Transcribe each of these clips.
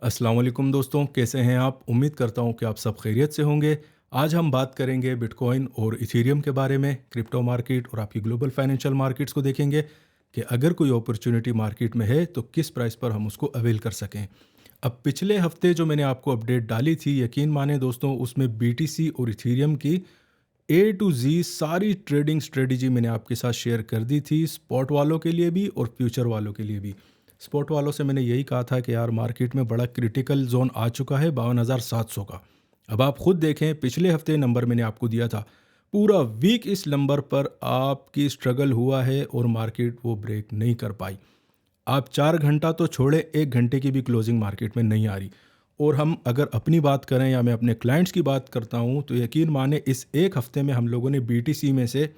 अस्सलाम वालेकुम दोस्तों, कैसे हैं आप? उम्मीद करता हूं कि आप सब खैरियत से होंगे। आज हम बात करेंगे बिटकॉइन और इथेरियम के बारे में, क्रिप्टो मार्केट और आपकी ग्लोबल फाइनेंशियल मार्केट्स को देखेंगे कि अगर कोई अपॉर्चुनिटी मार्केट में है तो किस प्राइस पर हम उसको अवेल कर सकें। अब पिछले हफ्ते जो मैंने आपको अपडेट डाली थी, यकीन माने दोस्तों, उसमें बीटीसी और इथेरियम की ए टू जी सारी ट्रेडिंग स्ट्रेटजी मैंने आपके साथ शेयर कर दी थी, स्पॉट वालों के लिए भी और फ्यूचर वालों के लिए भी। स्पॉट वालों से मैंने यही कहा था कि यार मार्केट में बड़ा क्रिटिकल जोन आ चुका है 52,700 का। अब आप खुद देखें, पिछले हफ्ते नंबर मैंने आपको दिया था, पूरा वीक इस नंबर पर आपकी स्ट्रगल हुआ है और मार्केट वो ब्रेक नहीं कर पाई। आप 4 घंटा तो छोड़े, 1 घंटे की भी क्लोजिंग मार्केट में नहीं आ रही। और हम अगर अपनी बात करें या मैं अपने क्लाइंट्स की बात करता हूं तो यकीन माने इस एक हफ्ते में हम लोगों ने बीटीसी में से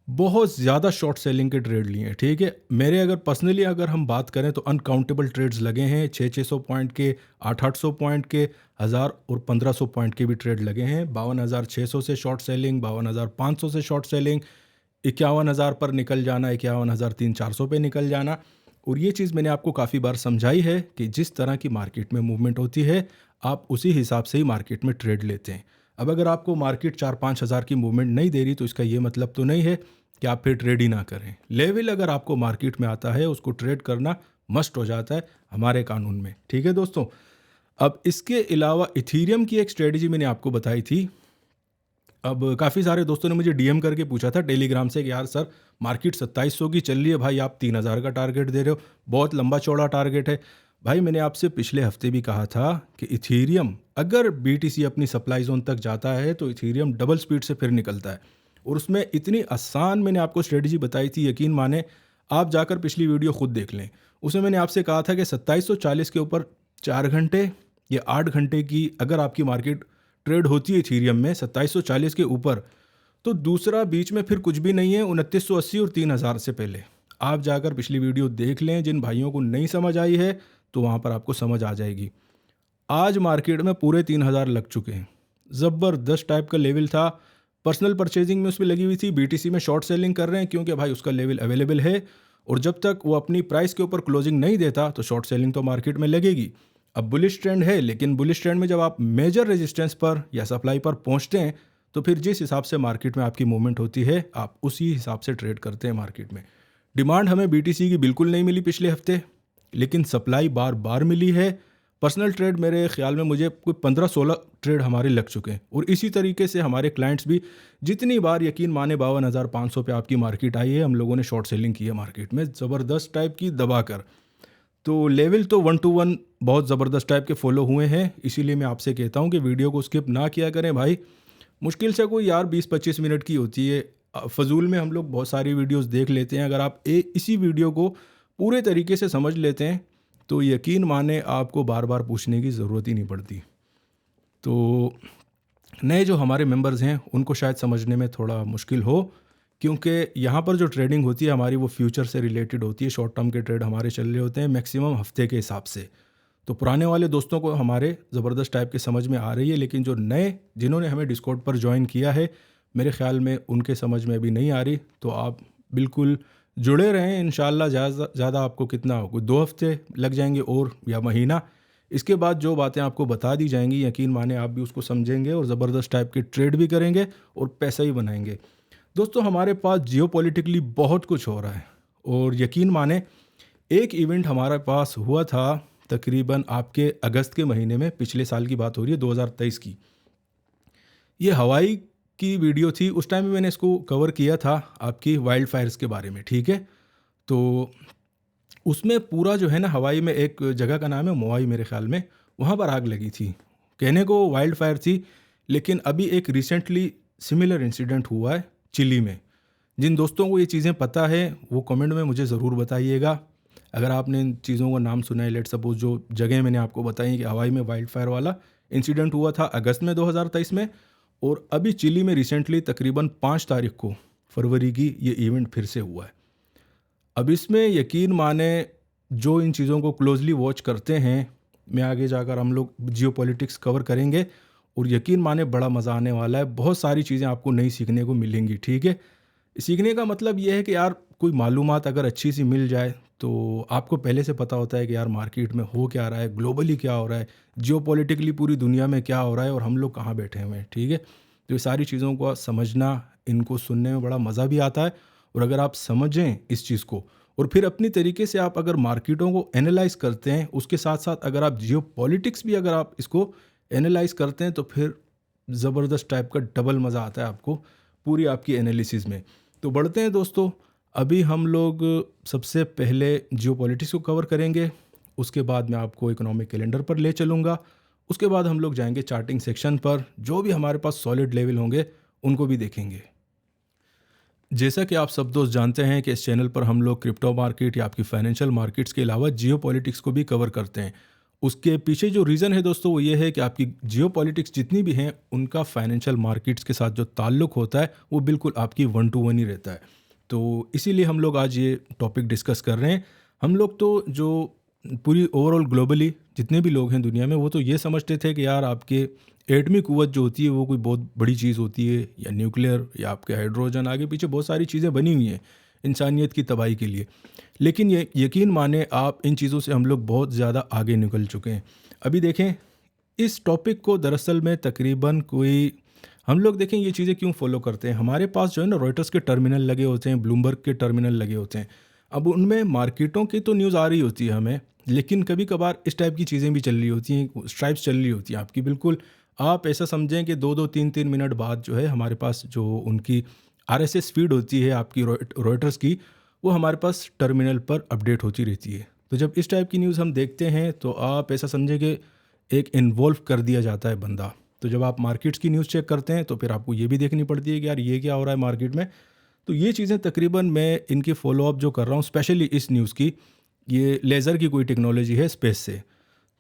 बहुत ज़्यादा शॉर्ट सेलिंग के ट्रेड लिए हैं। ठीक है, मेरे अगर पर्सनली अगर हम बात करें तो अनकाउंटेबल ट्रेड्स लगे हैं, 600 पॉइंट के, 800 पॉइंट के, 1000 और 1500 पॉइंट के भी ट्रेड लगे हैं। 52,600 से शॉर्ट सेलिंग, 52,500 से शॉर्ट सेलिंग, 51,000 पर निकल जाना, 51,300-400 पे निकल जाना। और ये चीज़ मैंने आपको काफ़ी बार समझाई है कि जिस तरह की मार्केट में मूवमेंट होती है, आप उसी हिसाब से ही मार्केट में ट्रेड लेते हैं। अब अगर आपको मार्केट 4-5 हज़ार की मूवमेंट नहीं दे रही तो इसका ये मतलब तो नहीं है कि आप फिर ट्रेड ही ना करें। लेवल अगर आपको मार्केट में आता है उसको ट्रेड करना मस्ट हो जाता है हमारे कानून में। ठीक है दोस्तों, अब इसके अलावा इथीरियम की एक स्ट्रेटजी मैंने आपको बताई थी। अब काफ़ी सारे दोस्तों ने मुझे डीएम करके पूछा था टेलीग्राम से कि यार सर, मार्केट 2700 की चल रही है भाई, आप 3000 का टारगेट दे रहे हो, बहुत लंबा चौड़ा टारगेट है। भाई मैंने आपसे पिछले हफ्ते भी कहा था कि इथीरियम अगर बीटीसी अपनी सप्लाई जोन तक जाता है तो इथीरियम डबल स्पीड से फिर निकलता है। और उसमें इतनी आसान मैंने आपको स्ट्रेटजी बताई थी, यकीन माने आप जाकर पिछली वीडियो खुद देख लें। उसमें मैंने आपसे कहा था कि 2740 के ऊपर 4 घंटे या 8 घंटे की अगर आपकी मार्केट ट्रेड होती है इथीरियम में 2740 के ऊपर, तो दूसरा बीच में फिर कुछ भी नहीं है, 2980 और 3000 से पहले। आप जाकर पिछली वीडियो देख लें, जिन भाइयों को नहीं समझ आई है तो वहाँ पर आपको समझ आ जाएगी। आज मार्केट में पूरे 3000 लग चुके हैं, ज़बरदस्त टाइप का लेवल था। पर्सनल परचेजिंग में उसमें लगी हुई थी, बीटीसी में शॉर्ट सेलिंग कर रहे हैं क्योंकि भाई उसका लेवल अवेलेबल है, और जब तक वो अपनी प्राइस के ऊपर क्लोजिंग नहीं देता तो शॉर्ट सेलिंग तो मार्केट में लगेगी। अब बुलिश ट्रेंड है, लेकिन बुलिश ट्रेंड में जब आप मेजर रेजिस्टेंस पर या सप्लाई पर पहुंचते हैं तो फिर जिस हिसाब से मार्केट में आपकी मूवमेंट होती है आप उसी हिसाब से ट्रेड करते हैं मार्केट में। डिमांड हमें बीटीसी की बिल्कुल नहीं मिली पिछले हफ्ते, लेकिन सप्लाई बार बार मिली है। पर्सनल ट्रेड मेरे ख्याल में मुझे कोई 15-16 ट्रेड हमारे लग चुके हैं, और इसी तरीके से हमारे क्लाइंट्स भी जितनी बार, यकीन माने 52,500 पे आपकी मार्केट आई है, हम लोगों ने शॉर्ट सेलिंग की है मार्केट में ज़बरदस्त टाइप की दबा कर। तो लेवल तो 1 टू 1 बहुत ज़बरदस्त टाइप के फॉलो हुए हैं, इसीलिए मैं आपसे कहता हूँ कि वीडियो को स्किप ना किया करें भाई। मुश्किल से कोई यार 20-25 मिनट की होती है, फ़जूल में हम लोग बहुत सारी वीडियोस देख लेते हैं। अगर आप इसी वीडियो को पूरे तरीके से समझ लेते हैं तो यकीन माने आपको बार बार पूछने की ज़रूरत ही नहीं पड़ती। तो नए जो हमारे मेंबर्स हैं उनको शायद समझने में थोड़ा मुश्किल हो, क्योंकि यहाँ पर जो ट्रेडिंग होती है हमारी वो फ्यूचर से रिलेटेड होती है। शॉर्ट टर्म के ट्रेड हमारे चल रहे होते हैं मैक्सिमम हफ्ते के हिसाब से। तो पुराने वाले दोस्तों को हमारे ज़बरदस्त टाइप की समझ में आ रही है, लेकिन जो नए जिन्होंने हमें डिस्कॉर्ड पर ज्वाइन किया है, मेरे ख्याल में उनके समझ में अभी नहीं आ रही। तो आप बिल्कुल जुड़े रहें, इंशाल्लाह ज़्यादा आपको कितना हो, कोई 2 हफ्ते लग जाएंगे और या महीना, इसके बाद जो बातें आपको बता दी जाएंगी यकीन माने आप भी उसको समझेंगे और ज़बरदस्त टाइप के ट्रेड भी करेंगे और पैसा ही बनाएंगे। दोस्तों हमारे पास जियोपॉलिटिकली बहुत कुछ हो रहा है, और यकीन माने एक इवेंट हमारे पास हुआ था तकरीबन आपके अगस्त के महीने में, पिछले साल की बात हो रही है 2023 की। ये हवाई की वीडियो थी, उस टाइम में मैंने इसको कवर किया था आपकी वाइल्ड फायर्स के बारे में। ठीक है, तो उसमें पूरा जो है ना, हवाई में एक जगह का नाम है मोवाई मेरे ख्याल में, वहाँ पर आग लगी थी। कहने को वाइल्ड फायर थी, लेकिन अभी एक रिसेंटली सिमिलर इंसिडेंट हुआ है चिली में। जिन दोस्तों को ये चीज़ें पता है वो कमेंट में मुझे ज़रूर बताइएगा। अगर आपने इन चीज़ों का नाम सुना है, लेट सपोज जो जगह मैंने आपको बताई कि हवाई में वाइल्ड फायर वाला इंसिडेंट हुआ था अगस्त में 2023 में, और अभी चिली में रिसेंटली तकरीबन 5 तारीख को फरवरी की ये इवेंट फिर से हुआ है। अब इसमें यकीन माने जो इन चीज़ों को क्लोजली वॉच करते हैं, मैं आगे जाकर हम लोग जियोपॉलिटिक्स कवर करेंगे, और यकीन माने बड़ा मज़ा आने वाला है, बहुत सारी चीज़ें आपको नई सीखने को मिलेंगी। ठीक है, सीखने का मतलब ये है कि यार कोई मालूमात अगर अच्छी सी मिल जाए तो आपको पहले से पता होता है कि यार मार्केट में हो क्या रहा है, ग्लोबली क्या हो रहा है, जियोपॉलिटिकली पूरी दुनिया में क्या हो रहा है और हम लोग कहाँ बैठे हुए हैं, ठीक है। तो ये सारी चीज़ों को समझना, इनको सुनने में बड़ा मज़ा भी आता है। और अगर आप समझें इस चीज़ को और फिर अपनी तरीके से आप अगर मार्केटों को एनालाइज करते हैं, उसके साथ साथ अगर आप जियोपॉलिटिक्स भी अगर आप इसको एनालाइज करते हैं, तो फिर ज़बरदस्त टाइप का डबल मज़ा आता है आपको पूरी आपकी एनालिसिस में। तो बढ़ते हैं दोस्तों, अभी हम लोग सबसे पहले जियोपॉलिटिक्स को कवर करेंगे, उसके बाद मैं आपको इकोनॉमिक कैलेंडर पर ले चलूँगा, उसके बाद हम लोग जाएंगे चार्टिंग सेक्शन पर, जो भी हमारे पास सॉलिड लेवल होंगे उनको भी देखेंगे। जैसा कि आप सब दोस्त जानते हैं कि इस चैनल पर हम लोग क्रिप्टो मार्केट या आपकी फाइनेंशियल मार्केट्स के अलावा जियोपॉलिटिक्स को भी कवर करते हैं। उसके पीछे जो रीज़न है दोस्तों वो ये है कि आपकी जियोपॉलिटिक्स जितनी भी हैं उनका फाइनेंशियल मार्केट्स के साथ जो ताल्लुक़ होता है वो बिल्कुल आपकी 1 to 1 ही रहता है। तो इसीलिए हम लोग आज ये टॉपिक डिस्कस कर रहे हैं। हम लोग तो जो पूरी ओवरऑल ग्लोबली जितने भी लोग हैं दुनिया में, वो तो ये समझते थे कि यार आपके एटमी क़ुव्वत जो होती है वो कोई बहुत बड़ी चीज़ होती है, या न्यूक्लियर या आपके हाइड्रोजन, आगे पीछे बहुत सारी चीज़ें बनी हुई हैं इंसानियत की तबाही के लिए। लेकिन ये यकीन माने आप, इन चीज़ों से हम लोग बहुत ज़्यादा आगे निकल चुके हैं। अभी देखें इस टॉपिक को दरअसल में तकरीबन कोई, हम लोग देखें ये चीज़ें क्यों फॉलो करते हैं। हमारे पास जो है ना रॉयटर्स के टर्मिनल लगे होते हैं, ब्लूमबर्ग के टर्मिनल लगे होते हैं। अब उनमें मार्केटों की तो न्यूज़ आ रही होती है हमें, लेकिन कभी कभार इस टाइप की चीज़ें भी चल रही होती हैं, स्ट्राइप्स चल रही होती हैं आपकी। बिल्कुल आप ऐसा समझें कि 2-2 3-3 मिनट बाद जो है हमारे पास जो उनकी आरएसएस फीड होती है आपकी रॉयटर्स की, वो हमारे पास टर्मिनल पर अपडेट होती रहती है। तो जब इस टाइप की न्यूज़ हम देखते हैं तो आप ऐसा समझें कि एक इन्वॉल्व कर दिया जाता है बंदा। तो जब आप मार्केट्स की न्यूज़ चेक करते हैं तो फिर आपको ये भी देखनी पड़ती है कि यार ये क्या हो रहा है मार्केट में। तो ये चीज़ें तकरीबन मैं इनकी फॉलोअप जो कर रहा हूँ, स्पेशली इस न्यूज़ की, ये लेज़र की कोई टेक्नोलॉजी है स्पेस से।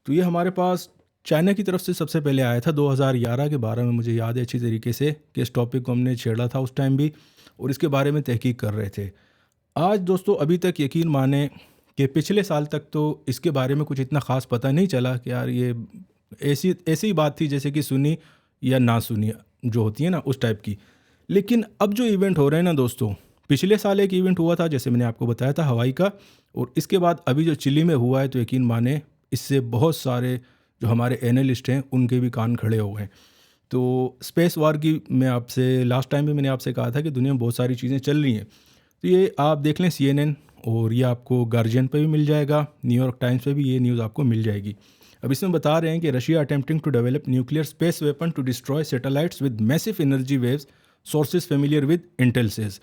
तो ये हमारे पास चाइना की तरफ से सबसे पहले आया था 2011 के बारे में, मुझे याद है अच्छी तरीके से कि इस टॉपिक को हमने छेड़ा था उस टाइम भी, और इसके बारे में तहकीक कर रहे थे। आज दोस्तों अभी तक यकीन माने कि पिछले साल तक तो इसके बारे में कुछ इतना ख़ास पता नहीं चला कि यार ये ऐसी ऐसी ही बात थी जैसे कि सुनी या ना सुनी जो होती है ना, उस टाइप की। लेकिन अब जो इवेंट हो रहे हैं ना दोस्तों, पिछले साल एक इवेंट हुआ था जैसे मैंने आपको बताया था हवाई का, और इसके बाद अभी जो चिली में हुआ है, तो यकीन माने इससे बहुत सारे जो हमारे एनालिस्ट हैं उनके भी कान खड़े हो गए। तो स्पेस वार की मैं आपसे लास्ट टाइम भी मैंने आपसे कहा था कि दुनिया में बहुत सारी चीज़ें चल रही हैं। तो ये आप देख लें CNN, और ये आपको गार्जियन पे भी मिल जाएगा, न्यूयॉर्क टाइम्स पे भी ये न्यूज़ आपको मिल जाएगी। अब इसमें बता रहे हैं कि Russia attempting to develop nuclear space weapon to destroy satellites with massive energy waves, sources familiar with intel says.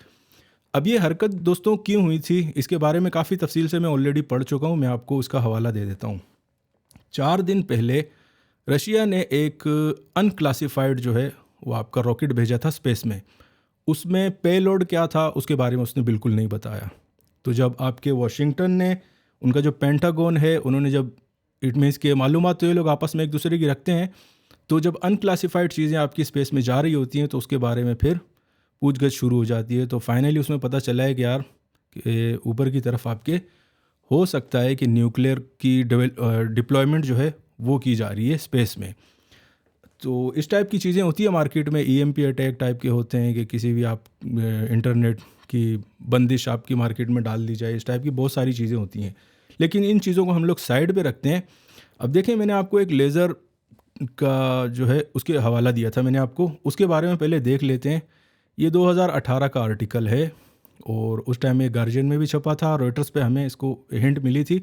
अब ये हरकत दोस्तों क्यों हुई थी, इसके बारे में काफ़ी तफसील से मैं ऑलरेडी पढ़ चुका हूँ, मैं आपको उसका हवाला दे देता हूँ। 4 दिन पहले रशिया ने एक अनक्लासिफाइड जो है वो आपका रॉकेट भेजा था स्पेस में। उसमें पेलोड क्या था उसके बारे में उसने बिल्कुल नहीं बताया। तो जब आपके वाशिंगटन ने, उनका जो पेंटागन है, उन्होंने जब, इट मीन्स के मालूमात तो ये लोग आपस में एक दूसरे की रखते हैं, तो जब अनक्लासिफाइड चीज़ें आपकी स्पेस में जा रही होती हैं तो उसके बारे में फिर पूछगछ शुरू हो जाती है। तो फाइनली उसमें पता चला है कि यार ऊपर की तरफ आपके हो सकता है कि न्यूक्लियर की डिप्लॉयमेंट जो है वो की जा रही है स्पेस में। तो इस टाइप की चीज़ें होती है मार्केट में। EMP अटैक टाइप के होते हैं कि किसी भी आप इंटरनेट की बंदिश आपकी मार्केट में डाल दी जाए, इस टाइप की बहुत सारी चीज़ें होती हैं। लेकिन इन चीज़ों को हम लोग साइड पे रखते हैं। अब देखें, मैंने आपको एक लेज़र का जो है उसके हवाला दिया था मैंने आपको, उसके बारे में पहले देख लेते हैं। ये 2018 का आर्टिकल है और उस टाइम में गार्जियन में भी छपा था, रॉयटर्स पे हमें इसको हिंट मिली थी।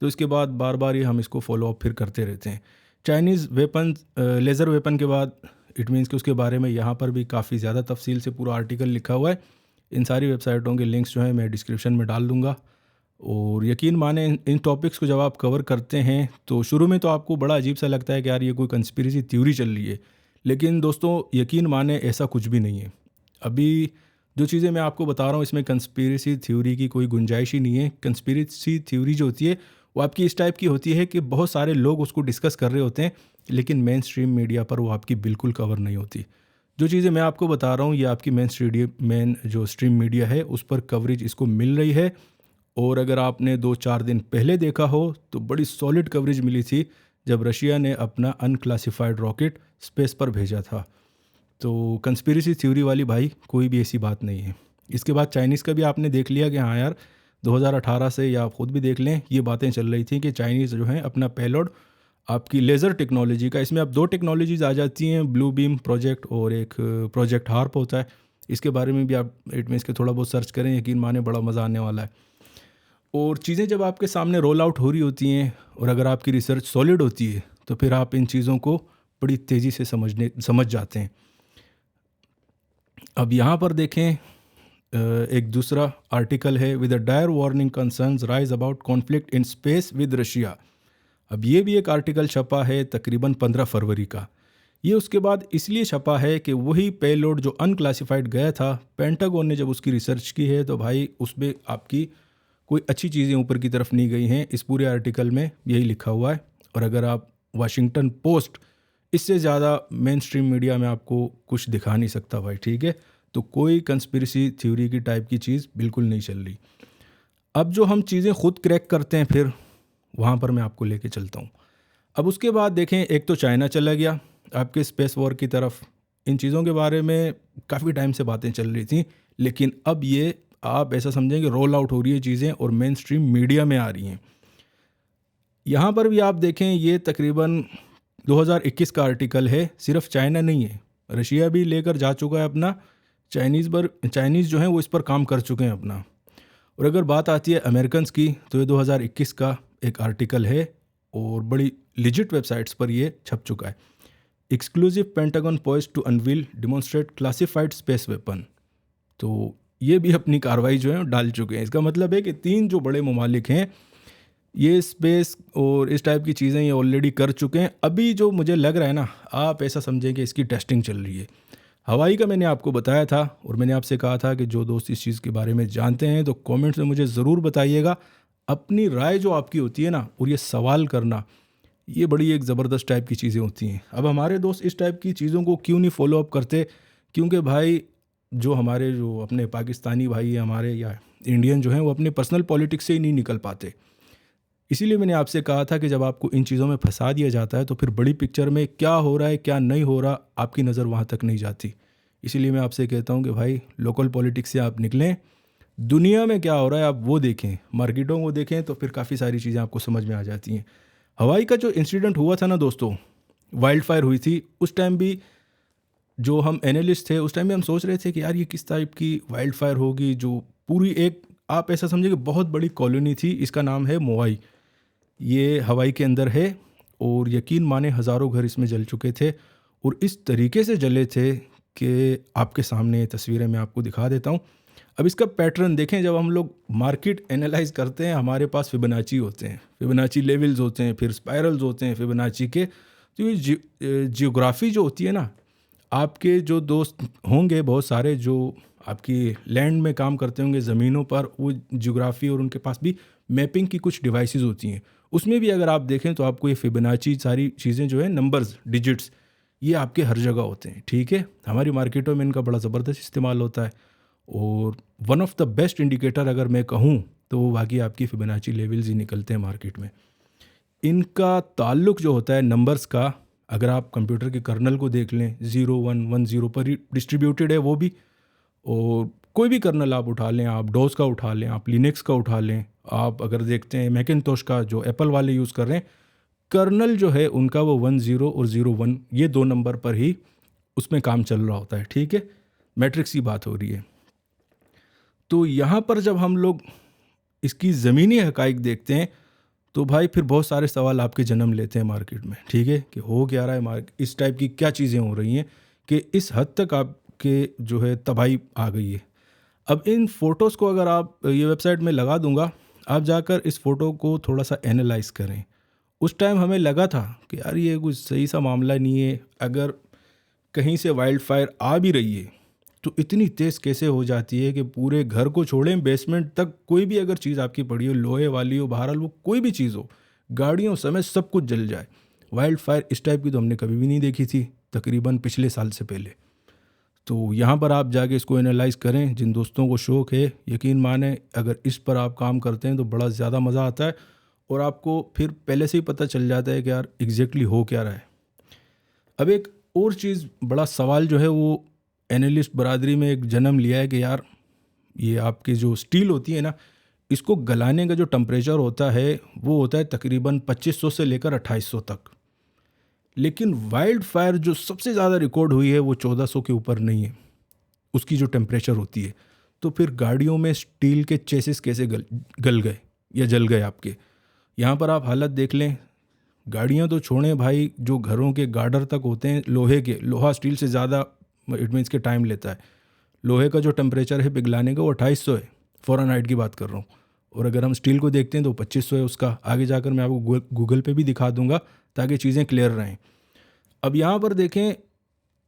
तो इसके बाद बार बार ये हम इसको फॉलोअप फिर करते रहते हैं। चाइनीज़ वेपन, लेज़र वेपन के बाद इट मीन्स कि उसके बारे में यहाँ पर भी काफ़ी ज़्यादा तफसील से पूरा आर्टिकल लिखा हुआ है। इन सारी वेबसाइटों के लिंक्स जो हैं मैं डिस्क्रिप्शन में डाल दूँगा। और यकीन माने इन टॉपिक्स को जब आप कवर करते हैं तो शुरू में तो आपको बड़ा अजीब सा लगता है कि यार ये कोई कंस्पिरेसी थ्योरी चल रही है, लेकिन दोस्तों यकीन माने ऐसा कुछ भी नहीं है। अभी जो चीज़ें मैं आपको बता रहा हूँ इसमें कंस्पिरेसी थ्योरी की कोई गुंजाइश ही नहीं है। कंस्पिरेसी थ्योरी जो होती है वो आपकी इस टाइप की होती है कि बहुत सारे लोग उसको डिस्कस कर रहे होते हैं, लेकिन मेन स्ट्रीम मीडिया पर वो आपकी बिल्कुल कवर नहीं होती। जो चीज़ें मैं आपको बता रहा हूँ ये आपकी मेन जो स्ट्रीम मीडिया है उस पर कवरेज इसको मिल रही है। और अगर आपने 2-4 दिन पहले देखा हो तो बड़ी सॉलिड कवरेज मिली थी जब रशिया ने अपना अनक्लासिफाइड रॉकेट स्पेस पर भेजा था। तो कंस्पिरेसी थ्योरी वाली भाई कोई भी ऐसी बात नहीं है। इसके बाद चाइनीज़ का भी आपने देख लिया कि हाँ यार 2018 से, या आप खुद भी देख लें, ये बातें चल रही थी कि चाइनीज़ जो है अपना पेलोड आपकी लेज़र टेक्नोलॉजी का, इसमें अब 2 टेक्नोलॉजीज़ आ जाती हैं, ब्लू बीम प्रोजेक्ट और एक प्रोजेक्ट हार्प होता है। इसके बारे में भी आप इट मीन्स के थोड़ा बहुत सर्च करें, यकीन माने बड़ा मज़ा आने वाला है। और चीज़ें जब आपके सामने रोल आउट हो रही होती हैं और अगर आपकी रिसर्च सॉलिड होती है तो फिर आप इन चीज़ों को बड़ी तेज़ी से समझ जाते हैं। अब यहाँ पर देखें एक दूसरा आर्टिकल है, with a dire warning concerns rise about conflict in space with Russia. अब ये भी एक आर्टिकल छपा है तकरीबन 15 फरवरी का। ये उसके बाद इसलिए छपा है कि वही पेलोड जो अनक्लासिफाइड गया था, पेंटागन ने जब उसकी रिसर्च की है तो भाई उसमें आपकी कोई अच्छी चीज़ें ऊपर की तरफ नहीं गई हैं। इस पूरे आर्टिकल में यही लिखा हुआ है। और अगर आप वाशिंगटन पोस्ट, इससे ज़्यादा मेन स्ट्रीम मीडिया में आपको कुछ दिखा नहीं सकता भाई, ठीक है। तो कोई कंस्पिरेसी थ्योरी की टाइप की चीज़ बिल्कुल नहीं चल रही। अब जो हम चीज़ें खुद क्रैक करते हैं फिर वहाँ पर मैं आपको लेके चलता हूँ। अब उसके बाद देखें, एक तो चाइना चला गया आपके स्पेस वॉर की तरफ। इन चीज़ों के बारे में काफ़ी टाइम से बातें चल रही थी, लेकिन अब ये आप ऐसा समझें कि रोल आउट हो रही है चीज़ें और मेन स्ट्रीम मीडिया में आ रही हैं। यहाँ पर भी आप देखें, ये तकरीबन 2021 का आर्टिकल है। सिर्फ चाइना नहीं है, रशिया भी लेकर जा चुका है अपना। चाइनीज़ जो हैं वो इस पर काम कर चुके हैं अपना। और अगर बात आती है अमेरिकन्स की तो ये 2021 का एक आर्टिकल है और बड़ी लिजिट वेबसाइट्स पर ये छप चुका है। Exclusive Pentagon poised to unveil demonstrate classified space weapon. तो ये भी अपनी कार्रवाई जो है डाल चुके हैं। इसका मतलब है कि 3 जो बड़े ममालिक हैं ये स्पेस और इस टाइप की चीज़ें ये ऑलरेडी कर चुके हैं। अभी जो मुझे लग रहा है ना, आप ऐसा समझें कि इसकी टेस्टिंग चल रही है। हवाई का मैंने आपको बताया था और मैंने आपसे कहा था कि जो दोस्त इस चीज़ के बारे में जानते हैं तो कमेंट्स में मुझे ज़रूर बताइएगा। अपनी राय जो आपकी होती है ना, और ये सवाल करना, ये बड़ी एक ज़बरदस्त टाइप की चीज़ें होती हैं। अब हमारे दोस्त इस टाइप की चीज़ों को क्यों नहीं फॉलो अप करते? क्योंकि भाई जो हमारे जो अपने पाकिस्तानी भाई हैं हमारे, या इंडियन जो हैं, वो अपने पर्सनल पॉलिटिक्स से ही नहीं निकल पाते। इसीलिए मैंने आपसे कहा था कि जब आपको इन चीज़ों में फंसा दिया जाता है तो फिर बड़ी पिक्चर में क्या हो रहा है क्या नहीं हो रहा, आपकी नज़र वहाँ तक नहीं जाती। इसीलिए मैं आपसे कहता हूँ कि भाई लोकल पॉलिटिक्स से आप निकलें, दुनिया में क्या हो रहा है आप वो देखें, मार्केटों को देखें, तो फिर काफ़ी सारी चीज़ें आपको समझ में आ जाती हैं। हवाई का जो इंसिडेंट हुआ था ना दोस्तों, वाइल्ड फायर हुई थी, उस टाइम भी जो हम एनालिस्ट थे उस टाइम भी हम सोच रहे थे कि यार ये किस टाइप की वाइल्ड फायर होगी, जो पूरी एक, आप ऐसा समझे कि बहुत बड़ी कॉलोनी थी। इसका नाम है मोआई, ये हवाई के अंदर है और यकीन माने हज़ारों घर इसमें जल चुके थे और इस तरीके से जले थे कि आपके सामने तस्वीरें मैं आपको दिखा देता हूँ। अब इसका पैटर्न देखें, जब हम लोग मार्केट एनालाइज करते हैं हमारे पास फिबोनाची होते हैं, फिबोनाची लेवल्स होते हैं, फिर स्पाइरल्स होते हैं फिबोनाची के। तो ये जियोग्राफी जो होती है ना, आपके जो दोस्त होंगे बहुत सारे जो आपकी लैंड में काम करते होंगे, ज़मीनों पर, वो जियोग्राफी और उनके पास भी मैपिंग की कुछ डिवाइसेस होती हैं। उसमें भी अगर आप देखें तो आपको ये फिबोनाची सारी चीज़ें जो है, नंबर्स, डिजिट्स, ये आपके हर जगह होते हैं, ठीक है। हमारी मार्केटों में इनका बड़ा ज़बरदस्त इस्तेमाल होता है और one of the best indicator अगर मैं कहूँ तो वो बाकी आपकी फिबोनाची लेवल्स ही निकलते हैं मार्केट में। इनका ताल्लुक जो होता है नंबर्स का, अगर आप कंप्यूटर के कर्नल को देख लें, 0110 पर ही डिस्ट्रीब्यूटेड है वो भी। और कोई भी कर्नल आप उठा लें, आप डोस का उठा लें, आप लिनक्स का उठा लें, आप अगर देखते हैं मैकिनतोश का जो एप्पल वाले यूज़ कर रहे हैं, कर्नल जो है उनका वो 10 और 01, ये 2 नंबर पर ही उसमें काम चल रहा होता है, ठीक है। मैट्रिक्स की बात हो रही है। तो यहाँ पर जब हम लोग इसकी ज़मीनी हकाइक देखते हैं तो भाई फिर बहुत सारे सवाल आपके जन्म लेते हैं मार्केट में, ठीक है, कि हो क्या रहा है, मार्केट इस टाइप की क्या चीज़ें हो रही हैं कि इस हद तक आपके जो है तबाही आ गई है। अब इन फ़ोटोज़ को अगर आप ये वेबसाइट में लगा दूंगा, आप जाकर इस फ़ोटो को थोड़ा सा एनालाइज करें। उस टाइम हमें लगा था कि यार ये कुछ सही सा मामला नहीं है, अगर कहीं से वाइल्ड फायर आ भी रही है तो इतनी तेज़ कैसे हो जाती है कि पूरे घर को छोड़ें, बेसमेंट तक कोई भी अगर चीज़ आपकी पड़ी हो, लोहे वाली हो, बहरहाल वो कोई भी चीज़ हो, गाड़ियों समेत सब कुछ जल जाए। वाइल्ड फायर इस टाइप की तो हमने कभी भी नहीं देखी थी, तकरीबन पिछले साल से पहले। तो यहाँ पर आप जाके इसको एनालाइज करें, जिन दोस्तों को शौक़ है, यकीन माने अगर इस पर आप काम करते हैं तो बड़ा ज़्यादा मज़ा आता है और आपको फिर पहले से ही पता चल जाता है कि यार एग्जैक्टली हो क्या रहा है। अब एक और चीज़, बड़ा सवाल जो है वो एनालिस्ट बरादरी में एक जन्म लिया है कि यार ये आपकी जो स्टील होती है ना, इसको गलाने का जो टेम्परेचर होता है वो होता है तकरीबन 2500 से लेकर 2800 तक। लेकिन वाइल्ड फायर जो सबसे ज़्यादा रिकॉर्ड हुई है वो 1400 के ऊपर नहीं है उसकी जो टेम्परेचर होती है। तो फिर गाड़ियों में स्टील के चेसिस कैसे गल गए या जल गए आपके? यहाँ पर आप हालत देख लें, गाड़ियाँ तो छोड़ें भाई, जो घरों के गार्डर तक होते हैं लोहे के, लोहा स्टील से ज़्यादा इट मीन्स के टाइम लेता है। लोहे का जो टेम्परेचर है पिघलाने का वो 2800 है, फ़ारेनहाइट की बात कर रहा हूँ। और अगर हम स्टील को देखते हैं तो 2500 है उसका। आगे जाकर मैं आपको गूगल पे भी दिखा दूंगा ताकि चीज़ें क्लियर रहें। अब यहाँ पर देखें,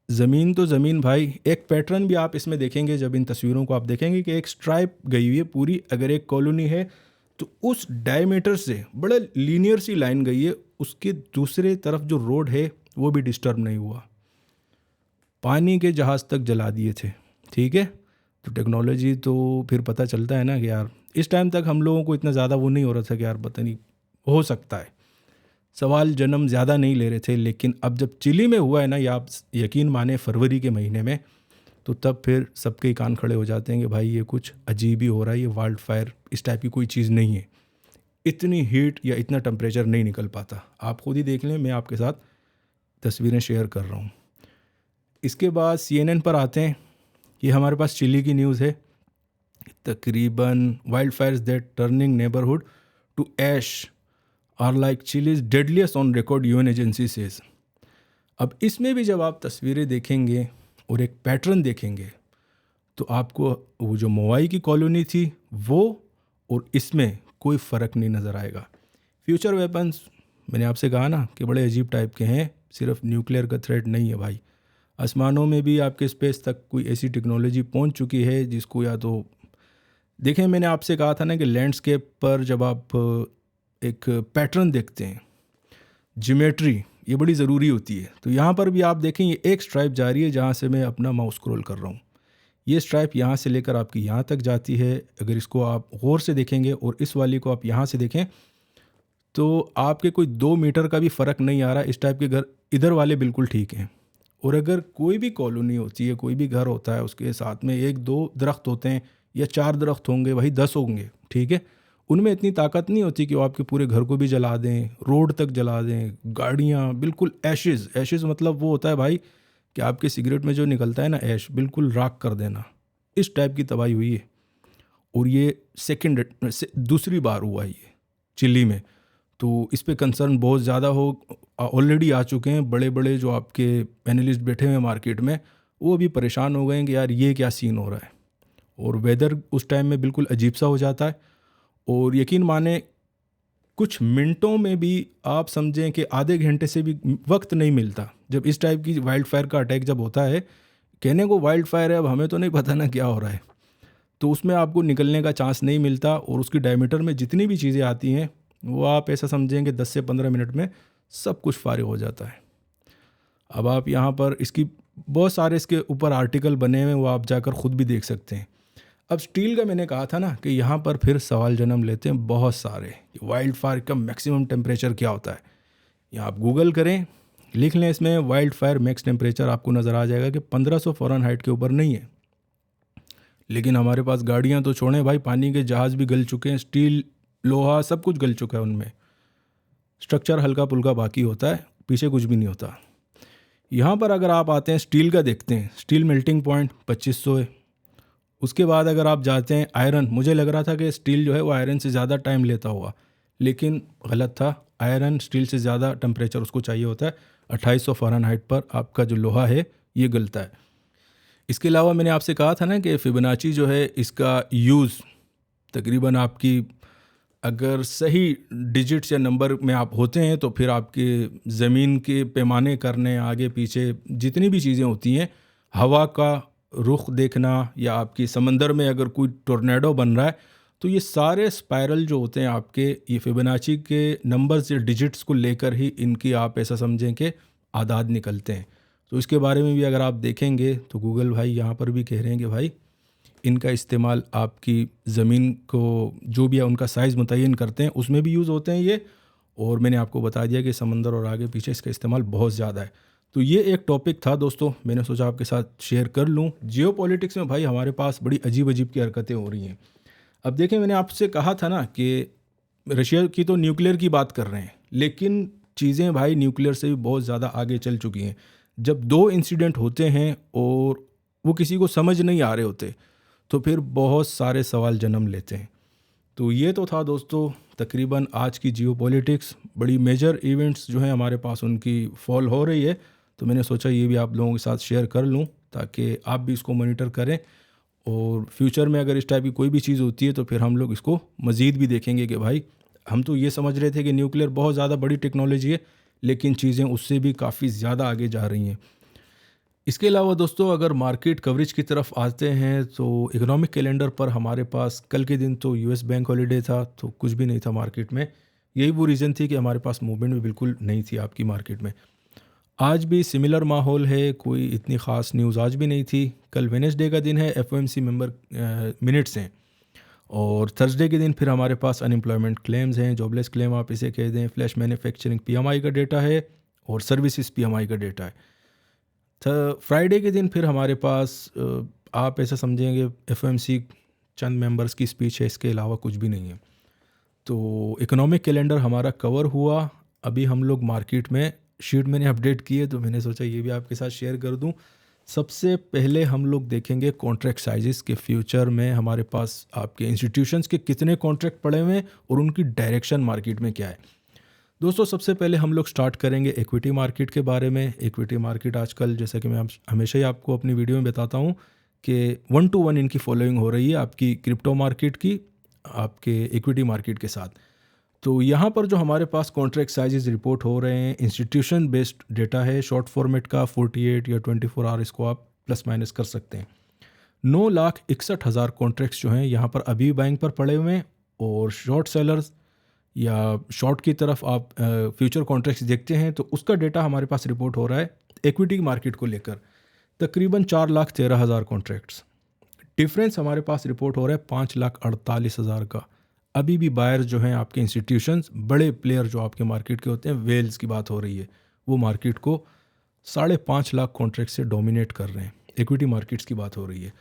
ज़मीन तो ज़मीन भाई, एक पैटर्न भी आप इसमें देखेंगे जब इन तस्वीरों को आप देखेंगे कि एक स्ट्राइप गई हुई है पूरी। अगर एक कॉलोनी है तो उस डायमीटर से बड़ा लीनियर सी लाइन गई है, उसके दूसरे तरफ जो रोड है वो भी डिस्टर्ब नहीं हुआ। पानी के जहाज़ तक जला दिए थे, ठीक है। तो टेक्नोलॉजी तो फिर पता चलता है ना कि यार इस टाइम तक हम लोगों को इतना ज़्यादा वो नहीं हो रहा था कि यार पता नहीं हो सकता है, सवाल जन्म ज़्यादा नहीं ले रहे थे। लेकिन अब जब चिली में हुआ है ना, या आप यकीन माने फरवरी के महीने में, तो तब फिर सबके ही कान खड़े हो जाते हैं कि भाई ये कुछ अजीब ही हो रहा है, ये वाइल्ड फायर इस टाइप की कोई चीज़ नहीं है, इतनी हीट या इतना टेम्परेचर नहीं निकल पाता। आप खुद ही देख लें, मैं आपके साथ तस्वीरें शेयर कर रहा हूँ। इसके बाद CNN पर आते हैं। ये हमारे पास चिली की न्यूज़ है, तकरीबन wildfires that turning neighbourhood to ash are like Chile's deadliest on record, UN agency says. अब इसमें भी जब आप तस्वीरें देखेंगे और एक पैटर्न देखेंगे तो आपको वो जो मोवाई की कॉलोनी थी वो और इसमें कोई फ़र्क नहीं नज़र आएगा। फ्यूचर वेपन्स, मैंने आपसे कहा ना कि बड़े अजीब टाइप के हैं, सिर्फ न्यूक्लियर का थ्रेट नहीं है भाई। आसमानों में भी आपके स्पेस तक कोई ऐसी टेक्नोलॉजी पहुंच चुकी है जिसको, या तो देखें, मैंने आपसे कहा था ना कि लैंडस्केप पर जब आप एक पैटर्न देखते हैं, ज्योमेट्री ये बड़ी ज़रूरी होती है। तो यहाँ पर भी आप देखें, ये एक स्ट्राइप जा रही है जहाँ से मैं अपना माउस स्क्रॉल कर रहा हूँ। ये स्ट्राइप यहाँ से लेकर आपकी यहाँ तक जाती है। अगर इसको आप गौर से देखेंगे और इस वाली को आप यहाँ से देखें तो आपके कोई 2 मीटर का भी फ़र्क नहीं आ रहा। इस टाइप के घर इधर वाले बिल्कुल ठीक हैं। और अगर कोई भी कॉलोनी होती है, कोई भी घर होता है, उसके साथ में 1-2 दरख्त होते हैं या 4 दरख्त होंगे, वही 10 होंगे, ठीक है। उनमें इतनी ताकत नहीं होती कि वो आपके पूरे घर को भी जला दें, रोड तक जला दें, गाड़ियाँ बिल्कुल ऐशेज़ मतलब वो होता है भाई कि आपके सिगरेट में जो निकलता है ना ऐश, बिल्कुल राख कर देना। इस टाइप की तबाही हुई है। और ये दूसरी बार हुआ है ये चिली में। तो इस पे कंसर्न बहुत ज़्यादा ऑलरेडी आ चुके हैं। बड़े बड़े जो आपके एनालिस्ट बैठे हुए हैं मार्केट में, वो भी परेशान हो गए हैं कि यार ये क्या सीन हो रहा है। और वेदर उस टाइम में बिल्कुल अजीब सा हो जाता है। और यकीन माने कुछ मिनटों में भी आप समझें कि आधे घंटे से भी वक्त नहीं मिलता जब इस टाइप की वाइल्ड फायर का अटैक जब होता है। कहने को वाइल्ड फायर है, अब हमें तो नहीं पता ना क्या हो रहा है, तो उसमें आपको निकलने का चांस नहीं मिलता। और उसकी डायमीटर में जितनी भी चीज़ें आती हैं वो आप ऐसा समझेंगे 10 से 15 मिनट में सब कुछ फारिग हो जाता है। अब आप यहाँ पर इसकी बहुत सारे इसके ऊपर आर्टिकल बने हुए हैं, वो आप जाकर ख़ुद भी देख सकते हैं। अब स्टील का मैंने कहा था ना कि यहाँ पर फिर सवाल जन्म लेते हैं बहुत सारे, वाइल्ड फायर का मैक्सिमम टेम्परेचर क्या होता है। यहाँ आप गूगल करें, लिख लें इसमें वाइल्ड फायर मैक्स टेम्परेचर, आपको नज़र आ जाएगा कि 1500 फ़ारेनहाइट के ऊपर नहीं है। लेकिन हमारे पास गाड़ियाँ तो छोड़ें भाई, पानी के जहाज़ भी गल चुके हैं, स्टील लोहा सब कुछ गल चुका है उनमें। स्ट्रक्चर हल्का पुल्का बाकी होता है, पीछे कुछ भी नहीं होता। यहाँ पर अगर आप आते हैं स्टील का देखते हैं, स्टील मेल्टिंग पॉइंट 2500 है। उसके बाद अगर आप जाते हैं आयरन, मुझे लग रहा था कि स्टील जो है वो आयरन से ज़्यादा टाइम लेता होगा, लेकिन गलत था। आयरन स्टील से ज़्यादा टेम्परेचर उसको चाहिए होता है। 2800 फ़ारेनहाइट पर आपका जो लोहा है ये गलता है। इसके अलावा मैंने आपसे कहा था ना कि फिबोनाची जो है इसका यूज़ तकरीबन आपकी अगर सही डिजिट्स या नंबर में आप होते हैं तो फिर आपके ज़मीन के पैमाने करने, आगे पीछे जितनी भी चीज़ें होती हैं, हवा का रुख देखना, या आपकी समंदर में अगर कोई टोर्नेडो बन रहा है, तो ये सारे स्पाइरल जो होते हैं आपके, ये फिबोनाची के नंबर्स या डिजिट्स को लेकर ही इनकी आप ऐसा समझें कि आदाद निकलते हैं। तो इसके बारे में भी अगर आप देखेंगे तो गूगल भाई यहाँ पर भी कह रहे हैं कि भाई इनका इस्तेमाल आपकी ज़मीन को जो भी है उनका साइज़ मुतय्यन करते हैं उसमें भी यूज़ होते हैं ये। और मैंने आपको बता दिया कि समंदर और आगे पीछे इसका इस्तेमाल बहुत ज़्यादा है। तो ये एक टॉपिक था दोस्तों, मैंने सोचा आपके साथ शेयर कर लूँ। जियो पॉलिटिक्स में भाई हमारे पास बड़ी अजीब अजीब की हरकतें हो रही हैं। अब देखें, मैंने आपसे कहा था ना कि रशिया की तो न्यूक्लियर की बात कर रहे हैं, लेकिन चीज़ें भाई न्यूक्लियर से भी बहुत ज़्यादा आगे चल चुकी हैं। जब दो इंसिडेंट होते हैं और वो किसी को समझ नहीं आ रहे होते, तो फिर बहुत सारे सवाल जन्म लेते हैं। तो ये तो था दोस्तों तकरीबन आज की जियो पॉलिटिक्स। बड़ी मेजर इवेंट्स जो हैं हमारे पास उनकी फॉल हो रही है, तो मैंने सोचा ये भी आप लोगों के साथ शेयर कर लूँ ताकि आप भी इसको मॉनिटर करें, और फ्यूचर में अगर इस टाइप की कोई भी चीज़ होती है तो फिर हम लोग इसको मज़ीद भी देखेंगे कि भाई हम तो ये समझ रहे थे कि न्यूक्लियर बहुत ज़्यादा बड़ी टेक्नोलॉजी है, लेकिन चीज़ें उससे भी काफ़ी ज़्यादा आगे जा रही हैं। इसके अलावा दोस्तों अगर मार्केट कवरेज की तरफ आते हैं तो इकोनॉमिक कैलेंडर पर हमारे पास कल के दिन तो यूएस बैंक हॉलीडे था, तो कुछ भी नहीं था मार्केट में। यही वो रीज़न थी कि हमारे पास मूवमेंट भी बिल्कुल नहीं थी आपकी मार्केट में। आज भी सिमिलर माहौल है, कोई इतनी ख़ास न्यूज़ आज भी नहीं थी। कल वेडनेसडे का दिन है, एफओएमसी मेंबर मिनट्स हैं, और थर्सडे के दिन फिर हमारे पास अनएम्प्लॉयमेंट क्लेम्स हैं, जॉबलेस क्लेम आप इसे कह दें, फ्लैश मैन्युफैक्चरिंग पीएमआई का डेटा है, और सर्विसेज पीएमआई का डेटा है। फ्राइडे के दिन फिर हमारे पास आप ऐसा समझेंगे एफओएमसी चंद मेंबर्स की स्पीच है, इसके अलावा कुछ भी नहीं है। तो इकोनॉमिक कैलेंडर हमारा कवर हुआ। अभी हम लोग मार्केट में शीट मैंने अपडेट की है, तो मैंने सोचा ये भी आपके साथ शेयर कर दूं। सबसे पहले हम लोग देखेंगे कॉन्ट्रैक्ट साइजेस के फ्यूचर में हमारे पास आपके इंस्टीट्यूशंस के कितने कॉन्ट्रैक्ट पड़े हुए हैं और उनकी डायरेक्शन मार्केट में क्या है। दोस्तों सबसे पहले हम लोग स्टार्ट करेंगे इक्विटी मार्केट के बारे में। इक्विटी मार्केट आजकल, जैसा कि मैं हमेशा ही आपको अपनी वीडियो में बताता हूँ कि 1 to 1 इनकी फॉलोइंग हो रही है आपकी क्रिप्टो मार्केट की आपके इक्विटी मार्केट के साथ। तो यहाँ पर जो हमारे पास कॉन्ट्रैक्ट साइजेस रिपोर्ट हो रहे हैं, इंस्टीट्यूशन बेस्ड डेटा है, शॉर्ट फॉर्मेट का 48 या 24 आवर, इसको आप प्लस माइनस कर सकते हैं। 9,61,000 कॉन्ट्रैक्ट्स जो हैं यहाँ पर अभी बैंक पर पड़े हुए हैं, और शॉर्ट सेलर्स या शॉर्ट की तरफ आप फ्यूचर कॉन्ट्रैक्ट्स देखते हैं तो उसका डेटा हमारे पास रिपोर्ट हो रहा है इक्विटी मार्केट को लेकर तकरीबन 4,13,000 कॉन्ट्रैक्ट्स। डिफरेंस हमारे पास रिपोर्ट हो रहा है 5,48,000 का। अभी भी बायर जो हैं आपके इंस्टीट्यूशंस, बड़े प्लेयर जो आपके मार्केट के होते हैं, वेल्स की बात हो रही है, वो मार्केट को 5.5 लाख कॉन्ट्रैक्ट से डोमिनेट कर रहे हैं। इक्विटी मार्केट्स की बात हो रही है।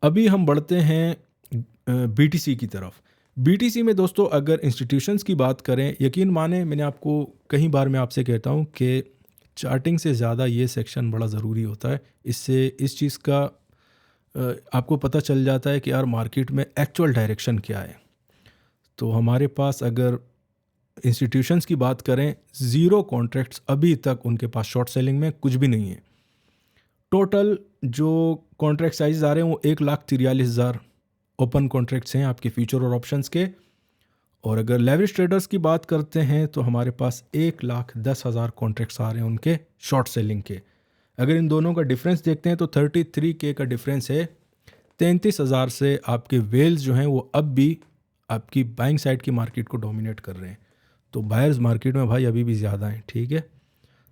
अभी हम बढ़ते हैं बीटीसी की तरफ। बीटीसी में दोस्तों अगर इंस्टीट्यूशंस की बात करें, यकीन माने मैंने आपको कई बार मैं आपसे कहता हूँ कि चार्टिंग से ज़्यादा ये सेक्शन बड़ा ज़रूरी होता है। इससे इस चीज़ का आपको पता चल जाता है कि यार मार्केट में एक्चुअल डायरेक्शन क्या है। तो हमारे पास अगर इंस्टीट्यूशंस की बात करें, 0 कॉन्ट्रैक्ट्स अभी तक उनके पास शॉर्ट सेलिंग में कुछ भी नहीं है। टोटल जो कॉन्ट्रैक्ट साइज आ रहे हैं वो 1,43,000 ओपन कॉन्ट्रैक्ट्स हैं आपके फ्यूचर और ऑप्शंस के। और अगर लेवरेज ट्रेडर्स की बात करते हैं तो हमारे पास 1,10,000 कॉन्ट्रैक्ट्स आ रहे हैं उनके शॉर्ट सेलिंग के। अगर इन दोनों का डिफरेंस देखते हैं तो 33K का डिफरेंस है। 33,000 से आपके वेल्स जो हैं वो अब भी आपकी बाइंग साइड की मार्केट को डोमिनेट कर रहे हैं। तो बायर्स मार्केट में भाई अभी भी ज़्यादा हैं। ठीक है,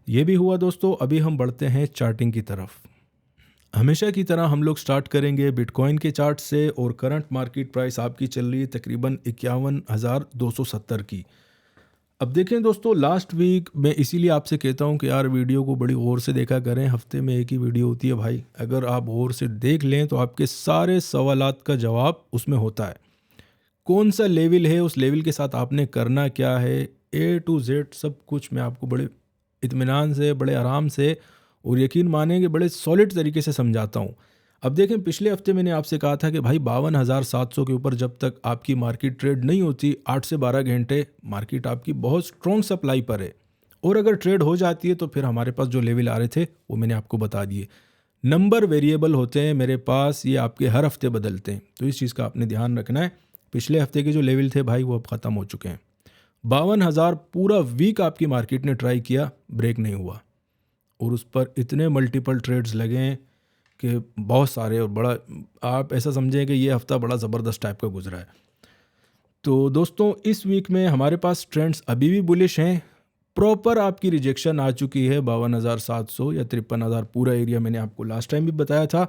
ये भी हुआ दोस्तों। अभी हम बढ़ते हैं चार्टिंग की तरफ। हमेशा की तरह हम लोग स्टार्ट करेंगे बिटकॉइन के चार्ट से, और करंट मार्केट प्राइस आपकी चल रही है तकरीबन 51,270 की। अब देखें दोस्तों, लास्ट वीक मैं इसीलिए आपसे कहता हूं कि यार वीडियो को बड़ी गौर से देखा करें। हफ्ते में एक ही वीडियो होती है भाई, अगर आप गौर से देख लें तो आपके सारे सवालात का जवाब उसमें होता है। कौन सा लेवल है, उस लेवल के साथ आपने करना क्या है, A to Z सब कुछ मैं आपको बड़े इत्मीनान से, बड़े आराम से और यकीन माने कि बड़े सॉलिड तरीके से समझाता हूँ। अब देखें, पिछले हफ्ते मैंने आपसे कहा था कि भाई 52,700 के ऊपर जब तक आपकी मार्केट ट्रेड नहीं होती, 8 से 12 घंटे मार्केट आपकी बहुत स्ट्रॉन्ग सप्लाई पर है, और अगर ट्रेड हो जाती है तो फिर हमारे पास जो लेवल आ रहे थे वो मैंने आपको बता दिए। नंबर वेरिएबल होते हैं मेरे पास, ये आपके हर हफ्ते बदलते हैं, तो इस चीज़ का आपने ध्यान रखना है। पिछले हफ्ते के जो लेवल थे भाई वो अब ख़त्म हो चुके हैं। 52,000 पूरा वीक आपकी मार्केट ने ट्राई किया, ब्रेक नहीं हुआ, और उस पर इतने मल्टीपल ट्रेड्स लगे हैं कि बहुत सारे, और बड़ा आप ऐसा समझें कि ये हफ़्ता बड़ा ज़बरदस्त टाइप का गुजरा है। तो दोस्तों इस वीक में हमारे पास ट्रेंड्स अभी भी बुलिश हैं। प्रॉपर आपकी रिजेक्शन आ चुकी है 52,700 या 53,000 पूरा एरिया, मैंने आपको लास्ट टाइम भी बताया था।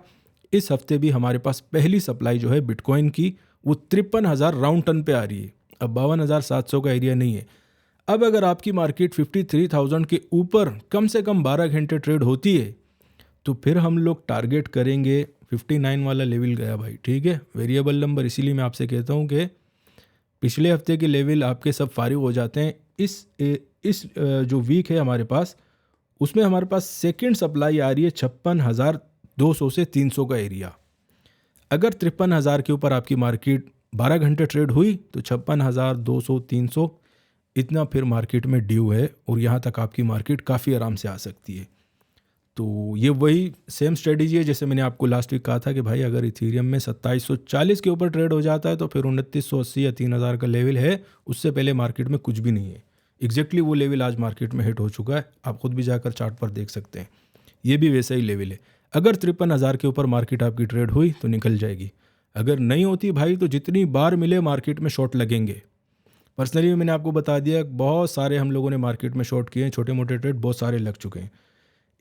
इस हफ्ते भी हमारे पास पहली सप्लाई जो है बिटकॉइन की वो 53,000 राउंड टन पे आ रही है। अब 52,700 का एरिया नहीं है। अब अगर आपकी मार्केट 53,000 के ऊपर कम से कम 12 घंटे ट्रेड होती है तो फिर हम लोग टारगेट करेंगे 59 वाला लेवल गया भाई, ठीक है, वेरिएबल नंबर। इसीलिए मैं आपसे कहता हूँ कि पिछले हफ्ते के लेवल आपके सब फारिग हो जाते हैं। इस जो वीक है हमारे पास, उसमें हमारे पास सेकंड सप्लाई आ रही है 56,200 से 300 का एरिया। अगर 53,000 के ऊपर आपकी मार्केट 12 घंटे ट्रेड हुई तो 56,200 300 इतना फिर मार्केट में ड्यू है और यहाँ तक आपकी मार्केट काफ़ी आराम से आ सकती है। तो ये वही सेम स्ट्रेटजी है जैसे मैंने आपको लास्ट वीक कहा था कि भाई अगर इथीरियम में 2740 के ऊपर ट्रेड हो जाता है तो फिर 2980 या 3000 का लेवल है, उससे पहले मार्केट में कुछ भी नहीं है। एग्जैक्टली वो लेवल आज मार्केट में हिट हो चुका है, आप खुद भी जाकर चार्ट पर देख सकते हैं। ये भी वैसा ही लेवल है। अगर 53,000 के ऊपर मार्केट आपकी ट्रेड हुई तो निकल जाएगी, अगर नहीं होती भाई तो जितनी बार मिले मार्केट में शॉर्ट लगेंगे। पर्सनली मैंने आपको बता दिया, बहुत सारे हम लोगों ने मार्केट में शॉर्ट किए हैं, छोटे मोटे ट्रेड बहुत सारे लग चुके हैं।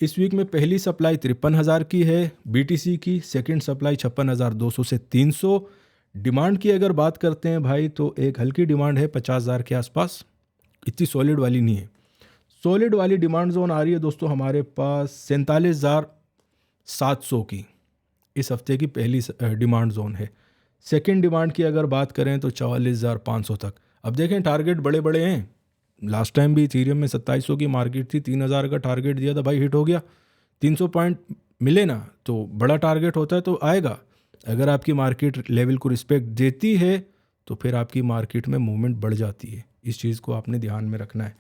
इस वीक में पहली सप्लाई 53,000 की है बीटीसी की, सेकंड सप्लाई 56,200 से 300। डिमांड की अगर बात करते हैं भाई तो एक हल्की डिमांड है 50,000 के आसपास, इतनी सॉलिड वाली नहीं है। सॉलिड वाली डिमांड जोन आ रही है दोस्तों हमारे पास 47,700 की, इस हफ्ते की पहली डिमांड जोन है। सेकंड डिमांड की अगर बात करें तो 44,500 तक। अब देखें टारगेट बड़े बड़े हैं। लास्ट टाइम भी इथीरियम में 2700 की मार्केट थी, 3,000 का टारगेट दिया था भाई, हिट हो गया। 300 पॉइंट मिले ना तो बड़ा टारगेट होता है तो आएगा। अगर आपकी मार्केट लेवल को रिस्पेक्ट देती है तो फिर आपकी मार्केट में मूवमेंट बढ़ जाती है। इस चीज़ को आपने ध्यान में रखना है।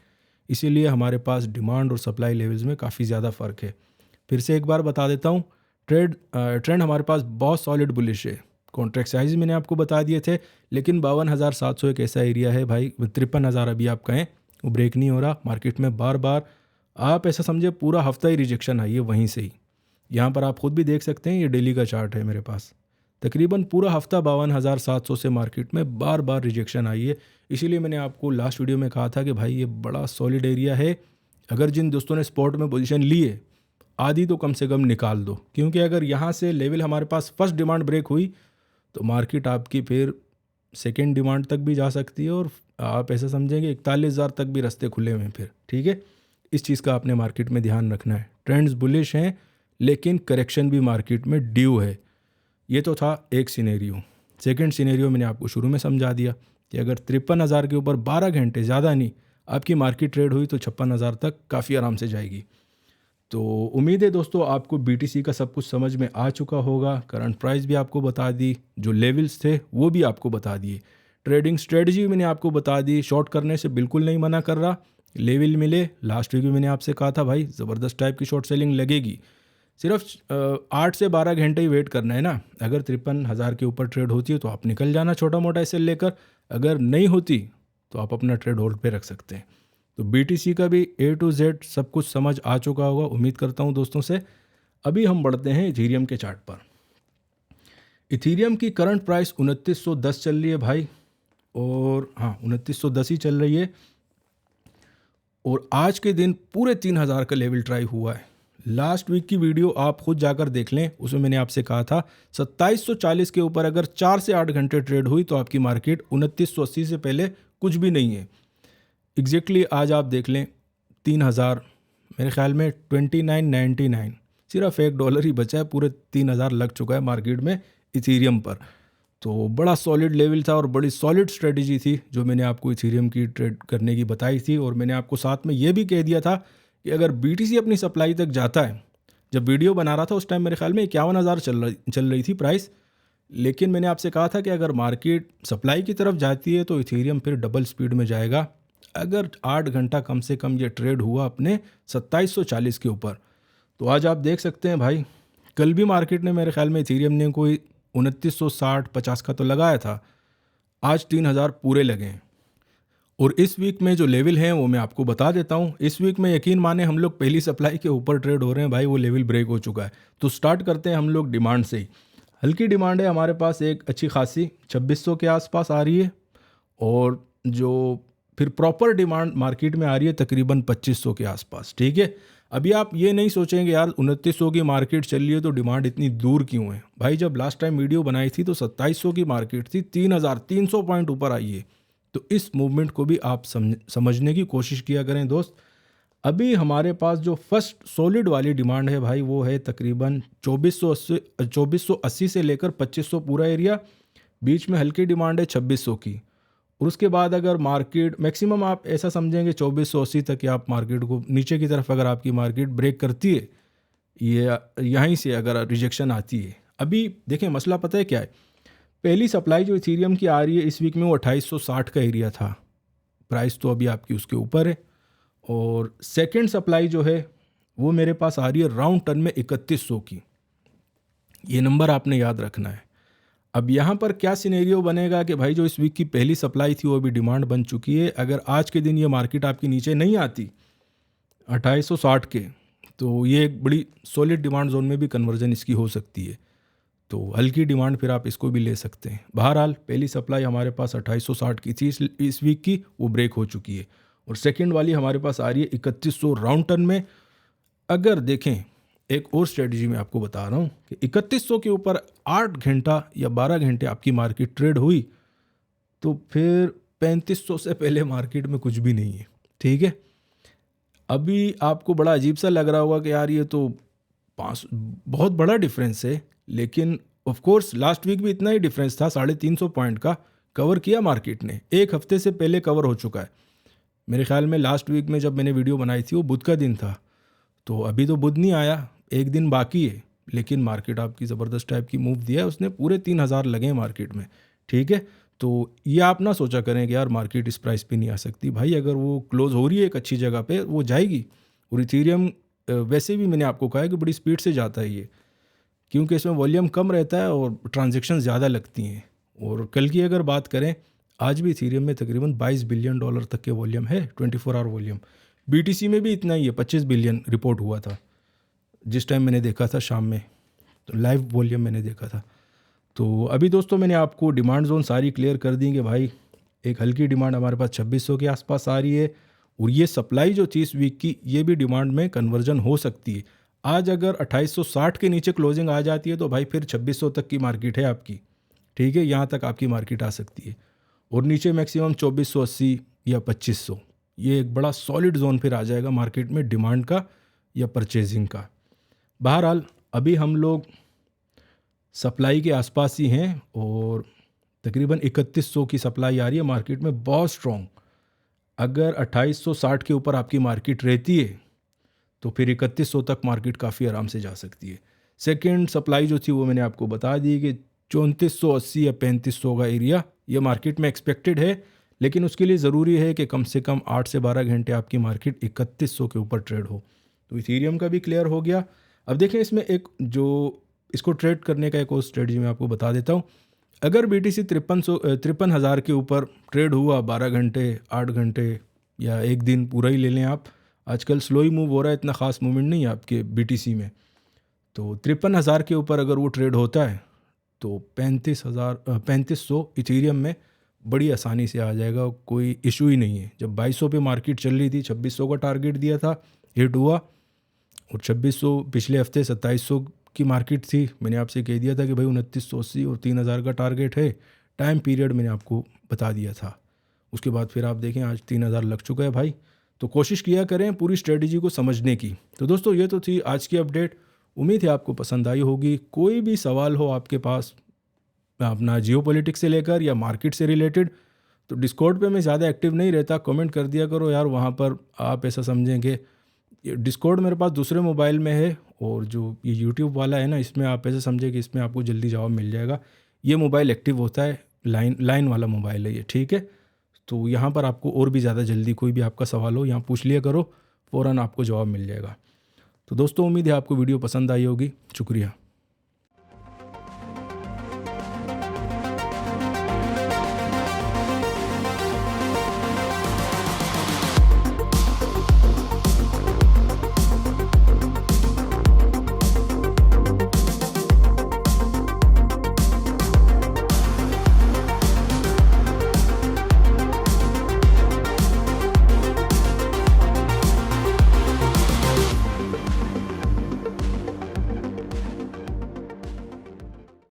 इसीलिए हमारे पास डिमांड और सप्लाई लेवल्स में काफ़ी ज़्यादा फ़र्क है। फिर से एक बार बता देता हूँ, ट्रेंड हमारे पास बहुत सॉलिड बुलिश है। कॉन्ट्रैक्ट साइज मैंने आपको बता दिए थे, लेकिन 52,700 एक ऐसा एरिया है भाई, 53,000 अभी आप कहें वो ब्रेक नहीं हो रहा। मार्केट में बार बार आप ऐसा समझे पूरा हफ्ता ही रिजेक्शन आई है वहीं से ही। यहाँ पर आप खुद भी देख सकते हैं, ये डेली का चार्ट है मेरे पास। तकरीबन पूरा हफ्ता 52,700 से मार्केट में बार बार रिजेक्शन आई है। इसीलिए मैंने आपको लास्ट वीडियो में कहा था कि भाई ये बड़ा सॉलिड एरिया है। अगर जिन दोस्तों ने स्पॉट में पोजीशन ली है, आधी तो कम से कम निकाल दो, क्योंकि अगर यहाँ से लेवल हमारे पास फर्स्ट डिमांड ब्रेक हुई तो मार्केट आपकी फिर सेकेंड डिमांड तक भी जा सकती है और आप ऐसा समझेंगे 41,000 तक भी रास्ते खुले हुए हैं फिर, ठीक है। इस चीज़ का आपने मार्केट में ध्यान रखना है। ट्रेंड्स बुलिश हैं लेकिन करेक्शन भी मार्केट में ड्यू है। ये तो था एक सिनेरियो। सेकंड सिनेरियो मैंने आपको शुरू में समझा दिया कि अगर 53,000 के ऊपर 12 घंटे ज़्यादा नहीं आपकी मार्केट ट्रेड हुई तो 56,000 तक काफ़ी आराम से जाएगी। तो उम्मीद है दोस्तों आपको बीटीसी का सब कुछ समझ में आ चुका होगा। करंट प्राइस भी आपको बता दी, जो लेवल्स थे वो भी आपको बता दिए, ट्रेडिंग स्ट्रेटजी मैंने आपको बता दी। शॉर्ट करने से बिल्कुल नहीं मना कर रहा, लेवल मिले। लास्ट वीक भी मैंने आपसे कहा था भाई ज़बरदस्त टाइप की शॉर्ट सेलिंग लगेगी, सिर्फ 8 से 12 घंटे ही वेट करना है ना। अगर 53,000 के ऊपर ट्रेड होती है तो आप निकल जाना छोटा मोटा ऐसे लेकर, अगर नहीं होती तो आप अपना ट्रेड होल्ड पे रख सकते हैं। तो बीटीसी का भी A to Z सब कुछ समझ आ चुका होगा उम्मीद करता हूँ दोस्तों से। अभी हम बढ़ते हैं इथीरियम के चार्ट पर। इथीरियम की करंट प्राइस 2910 चल रही है भाई, और हाँ 2910 ही चल रही है। और आज के दिन पूरे 3,000 का लेवल ट्राई हुआ है। लास्ट वीक की वीडियो आप खुद जाकर देख लें, उसमें मैंने आपसे कहा था 2740 के ऊपर अगर 4 से 8 घंटे ट्रेड हुई तो आपकी मार्केट 2980 से पहले कुछ भी नहीं है। एग्जैक्टली आज आप देख लें 3,000, मेरे ख्याल में 2999, सिर्फ $1 ही बचा है, पूरे 3,000 लग चुका है मार्केट में इथीरियम पर। तो बड़ा सॉलिड लेवल था और बड़ी सॉलिड स्ट्रेटजी थी जो मैंने आपको इथीरियम की ट्रेड करने की बताई थी। और मैंने आपको साथ में ये भी कह दिया था कि अगर बीटीसी अपनी सप्लाई तक जाता है, जब वीडियो बना रहा था उस टाइम मेरे ख्याल में 51,000 चल रही थी प्राइस, लेकिन मैंने आपसे कहा था कि अगर मार्केट सप्लाई की तरफ जाती है तो इथीरियम फिर डबल स्पीड में जाएगा। अगर 8 घंटा कम से कम ये ट्रेड हुआ अपने 2740 के ऊपर, तो आज आप देख सकते हैं भाई, कल भी मार्केट ने मेरे ख्याल में इथीरियम ने कोई 2960-50 का तो लगाया था, आज 3,000 पूरे लगे हैं। और इस वीक में जो लेवल हैं वो मैं आपको बता देता हूँ। इस वीक में यकीन माने हम लोग पहली सप्लाई के ऊपर ट्रेड हो रहे हैं भाई, वो लेवल ब्रेक हो चुका है। तो स्टार्ट करते हैं हम लोग डिमांड से ही। हल्की डिमांड है हमारे पास एक अच्छी खासी 2600 के आसपास आ रही है, और जो फिर प्रॉपर डिमांड मार्केट में आ रही है तकरीबन 2500 के आसपास, ठीक है। अभी आप ये नहीं सोचेंगे यार 2900 की मार्केट चल रही है तो डिमांड इतनी दूर क्यों है। भाई जब लास्ट टाइम वीडियो बनाई थी तो 2700 की मार्केट थी, 3,300 पॉइंट ऊपर आई है। तो इस मूवमेंट को भी आप समझने की कोशिश किया करें दोस्त। अभी हमारे पास जो फर्स्ट सॉलिड वाली डिमांड है भाई वो है तकरीबन 2480 से लेकर 2500 पूरा एरिया, बीच में हल्की डिमांड है 2600 की। और उसके बाद अगर मार्केट मैक्सिमम आप ऐसा समझेंगे 2480 तक, या आप मार्केट को नीचे की तरफ अगर आपकी मार्केट ब्रेक करती है, ये यहीं से अगर रिजेक्शन आती है। अभी देखें मसला पता है क्या है, पहली सप्लाई जो इथेरियम की आ रही है इस वीक में वो 2860 का एरिया था, प्राइस तो अभी आपकी उसके ऊपर है। और सेकंड सप्लाई जो है वो मेरे पास आ रही है राउंड टर्न में 3100 की। ये नंबर आपने याद रखना है। अब यहाँ पर क्या सिनेरियो बनेगा कि भाई जो इस वीक की पहली सप्लाई थी वो अभी डिमांड बन चुकी है, अगर आज के दिन ये मार्केट आपकी नीचे नहीं आती 2860 के, तो ये एक बड़ी सॉलिड डिमांड जोन में भी कन्वर्जन इसकी हो सकती है। तो हल्की डिमांड फिर आप इसको भी ले सकते हैं। बहरहाल पहली सप्लाई हमारे पास 2860 की थी इस वीक की, वो ब्रेक हो चुकी है। और सेकंड वाली हमारे पास आ रही है 3100 राउंड टर्न में। अगर देखें एक और स्ट्रेटजी मैं आपको बता रहा हूँ कि 3100 के ऊपर 8 घंटा या 12 घंटे आपकी मार्केट ट्रेड हुई तो फिर 3500 से पहले मार्केट में कुछ भी नहीं है, ठीक है। अभी आपको बड़ा अजीब सा लग रहा होगा कि यार ये तो बहुत बड़ा डिफरेंस है, लेकिन ऑफ कोर्स लास्ट वीक भी इतना ही डिफरेंस था, 350 पॉइंट का कवर किया मार्केट ने, एक हफ्ते से पहले कवर हो चुका है। मेरे ख्याल में लास्ट वीक में जब मैंने वीडियो बनाई थी वो बुध का दिन था, तो अभी तो बुध नहीं आया, एक दिन बाकी है, लेकिन मार्केट आपकी ज़बरदस्त टाइप की मूव दिया है उसने, पूरे 3000 लगे हैं मार्केट में, ठीक है। तो ये आप ना सोचा करें कि यार मार्केट इस प्राइस पे नहीं आ सकती, भाई अगर वो क्लोज हो रही है एक अच्छी जगह पे वो जाएगी। और इथेरियम वैसे भी मैंने आपको कहा है कि बड़ी स्पीड से जाता है ये, क्योंकि इसमें वॉल्यूम कम रहता है और ट्रांजेक्शन ज़्यादा लगती हैं। और कल की अगर बात करें, आज भी इथेरियम में तकरीबन $22 बिलियन तक के वॉल्यूम है, 24 आवर वॉल्यूम। BTC में भी इतना ही है, 25 बिलियन रिपोर्ट हुआ था जिस टाइम मैंने देखा था शाम में, तो लाइव वॉल्यूम मैंने देखा था। तो अभी दोस्तों मैंने आपको डिमांड जोन सारी क्लियर कर दी कि भाई एक हल्की डिमांड हमारे पास 2600 के आसपास आ रही है, और ये सप्लाई जो थी इस वीक की ये भी डिमांड में कन्वर्जन हो सकती है। आज अगर 2860 के नीचे क्लोजिंग आ जाती है तो भाई फिर 2600 तक की मार्केट है आपकी, ठीक है, यहाँ तक आपकी मार्केट आ सकती है। और नीचे मैक्सिमम 2480 या 2500, ये एक बड़ा सॉलिड जोन फिर आ जाएगा मार्केट में डिमांड का या परचेजिंग का। बहरहाल अभी हम लोग सप्लाई के आसपास ही हैं और तकरीबन 3100 की सप्लाई आ रही है मार्केट में, बहुत स्ट्रॉन्ग। अगर 2860 के ऊपर आपकी मार्केट रहती है तो फिर 3100 तक मार्केट काफ़ी आराम से जा सकती है। सेकंड सप्लाई जो थी वो मैंने आपको बता दी कि 3480 या 3500 का एरिया ये मार्केट में एक्सपेक्टेड है, लेकिन उसके लिए ज़रूरी है कि कम से कम 8 से 12 घंटे आपकी मार्केट 3100 के ऊपर ट्रेड हो। तो इथेरियम का भी क्लियर हो गया। अब देखें इसमें एक जो इसको ट्रेड करने का एक और स्ट्रेटजी मैं आपको बता देता हूँ। अगर BTC 53,000 के ऊपर ट्रेड हुआ 12 घंटे 8 घंटे या एक दिन पूरा ही ले लें आप, आजकल स्लो ही मूव हो रहा है, इतना ख़ास मूवमेंट नहीं है आपके BTC में, तो 53,000 के ऊपर अगर वो ट्रेड होता है तो 3500 इथेरियम में बड़ी आसानी से आ जाएगा, कोई इशू ही नहीं है। जब 2200 पे मार्केट चल रही थी 2600 का टारगेट दिया था, हिट हुआ, और 2600 पिछले हफ्ते 2700 की मार्केट थी, मैंने आपसे कह दिया था कि भाई 2980 और 3000 का टारगेट है, टाइम पीरियड मैंने आपको बता दिया था। उसके बाद फिर आप देखें आज 3000 लग चुका है भाई। तो कोशिश किया करें पूरी स्ट्रेटजी को समझने की। तो दोस्तों ये तो थी आज की अपडेट, उम्मीद है आपको पसंद आई होगी। कोई भी सवाल हो आपके पास अपना जियोपॉलिटिक्स से लेकर या मार्केट से रिलेटेड, तो डिस्कॉर्ड पे मैं ज़्यादा एक्टिव नहीं रहता, कमेंट कर दिया करो यार वहाँ पर। आप ऐसा समझेंगे डिस्कॉर्ड मेरे पास दूसरे मोबाइल में है, और जो ये यूट्यूब वाला है ना, इसमें आप ऐसे समझे कि इसमें आपको जल्दी जवाब मिल जाएगा। ये मोबाइल एक्टिव होता है, लाइन वाला मोबाइल है ये, ठीक है। तो यहाँ पर आपको और भी ज़्यादा जल्दी कोई भी आपका सवाल हो यहाँ पूछ लिया करो, फ़ौरन आपको जवाब मिल जाएगा। तो दोस्तों उम्मीद है आपको वीडियो पसंद आई होगी, शुक्रिया।